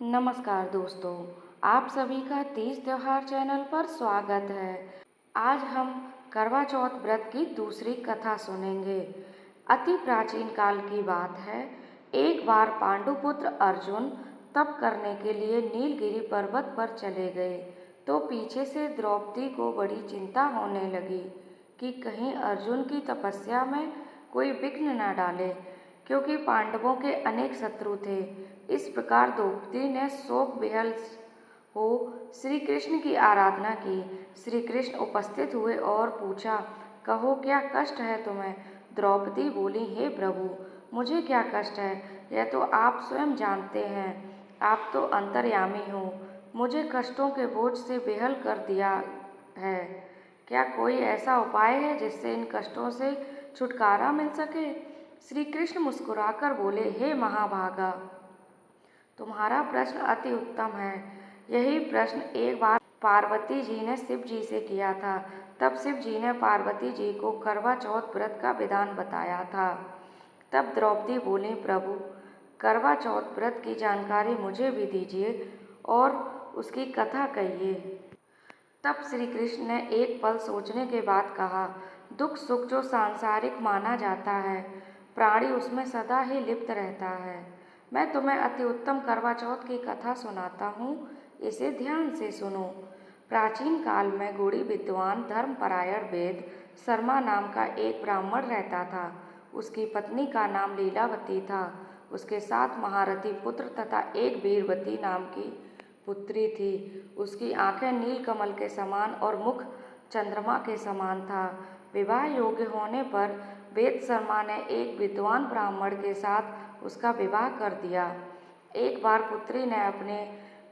नमस्कार दोस्तों, आप सभी का तीज त्योहार चैनल पर स्वागत है। आज हम करवा चौथ व्रत की दूसरी कथा सुनेंगे। अति प्राचीन काल की बात है। एक बार पांडुपुत्र अर्जुन तप करने के लिए नीलगिरी पर्वत पर चले गए तो पीछे से द्रौपदी को बड़ी चिंता होने लगी कि कहीं अर्जुन की तपस्या में कोई विघ्न न डाले, क्योंकि पांडवों के अनेक शत्रु थे। इस प्रकार द्रौपदी ने शोक विहल हो श्री कृष्ण की आराधना की। श्री कृष्ण उपस्थित हुए और पूछा, कहो क्या कष्ट है तुम्हें? द्रौपदी बोली, हे प्रभु, मुझे क्या कष्ट है, यह तो आप स्वयं जानते हैं। आप तो अंतर्यामी हो, मुझे कष्टों के बोझ से बेहाल कर दिया है। क्या कोई ऐसा उपाय है जिससे इन कष्टों से छुटकारा मिल सके? श्री कृष्ण मुस्कुराकर बोले, हे महाभागा, तुम्हारा प्रश्न अति उत्तम है। यही प्रश्न एक बार पार्वती जी ने शिव जी से किया था। तब शिव जी ने पार्वती जी को करवा चौथ व्रत का विधान बताया था। तब द्रौपदी बोली, प्रभु, करवा चौथ व्रत की जानकारी मुझे भी दीजिए और उसकी कथा कहिए। तब श्री कृष्ण ने एक पल सोचने के बाद कहा, दुख सुख जो सांसारिक माना जाता है, प्राणी उसमें सदा ही लिप्त रहता है। मैं तुम्हें अति उत्तम करवा चौथ की कथा सुनाता हूँ, इसे ध्यान से सुनो। प्राचीन काल में गुणी विद्वान धर्मपरायण वेद शर्मा नाम का एक ब्राह्मण रहता था। उसकी पत्नी का नाम लीलावती था। उसके 7 महारथी पुत्र तथा एक वीरवती नाम की पुत्री थी। उसकी आंखें नीलकमल के समान और मुख चंद्रमा के समान था। विवाह योग्य होने पर वेद शर्मा ने एक विद्वान ब्राह्मण के साथ उसका विवाह कर दिया। एक बार पुत्री ने अपने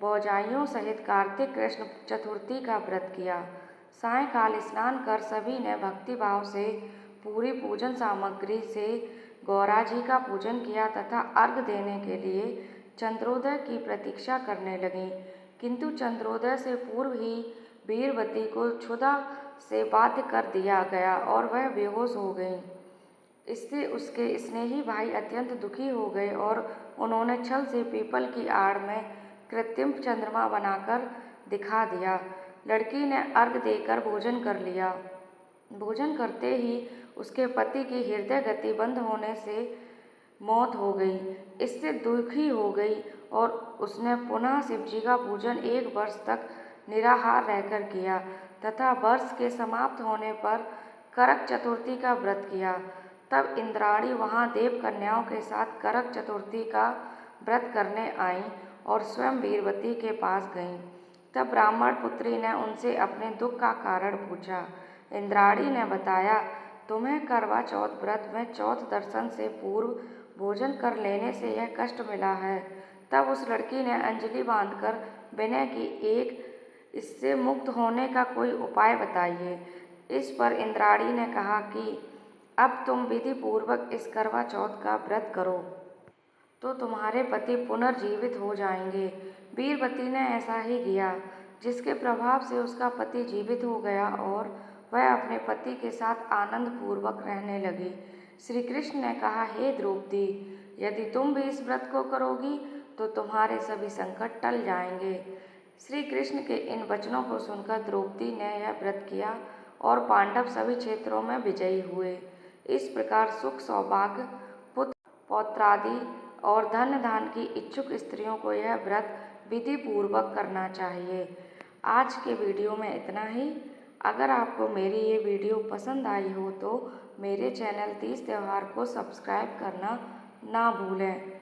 भौजाइयों सहित कार्तिक कृष्ण चतुर्थी का व्रत किया। सायंकाल स्नान कर सभी ने भक्तिभाव से पूरी पूजन सामग्री से गौरा जी का पूजन किया तथा अर्घ देने के लिए चंद्रोदय की प्रतीक्षा करने लगी। किंतु चंद्रोदय से पूर्व ही वीरवती को क्षुधा से बाध्य कर दिया गया और वह बेहोश हो गई। इससे उसके स्नेही भाई अत्यंत दुखी हो गए और उन्होंने छल से पीपल की आड़ में कृत्रिम चंद्रमा बनाकर दिखा दिया। लड़की ने अर्घ देकर भोजन कर लिया। भोजन करते ही उसके पति की हृदय गति बंद होने से मौत हो गई। इससे दुखी हो गई और उसने पुनः शिवजी का पूजन 1 वर्ष तक निराहार रहकर किया तथा वर्ष के समाप्त होने पर करक चतुर्थी का व्रत किया। तब इंद्राणी वहां देव कन्याओं के साथ करक चतुर्थी का व्रत करने आईं और स्वयं वीरवती के पास गईं। तब ब्राह्मण पुत्री ने उनसे अपने दुख का कारण पूछा। इंद्राणी ने बताया, तुम्हें करवा चौथ व्रत में चौथ दर्शन से पूर्व भोजन कर लेने से यह कष्ट मिला है। तब उस लड़की ने अंजलि बांधकर विनय की, एक इससे मुक्त होने का कोई उपाय बताइए। इस पर इंद्राणी ने कहा कि अब तुम विधि पूर्वक इस करवा चौथ का व्रत करो तो तुम्हारे पति पुनर्जीवित हो जाएंगे। वीरवती ने ऐसा ही किया, जिसके प्रभाव से उसका पति जीवित हो गया और वह अपने पति के साथ आनंद पूर्वक रहने लगी। श्री कृष्ण ने कहा, हे द्रौपदी, यदि तुम भी इस व्रत को करोगी तो तुम्हारे सभी संकट टल जाएंगे। श्री कृष्ण के इन वचनों को सुनकर द्रौपदी ने यह व्रत किया और पांडव सभी क्षेत्रों में विजयी हुए। इस प्रकार सुख, सौभाग्य, पुत्र पौत्रादि और धन धान की इच्छुक स्त्रियों को यह व्रत विधि पूर्वक करना चाहिए। आज के वीडियो में इतना ही। अगर आपको मेरी ये वीडियो पसंद आई हो तो मेरे चैनल तीज त्योहार को सब्सक्राइब करना ना भूलें।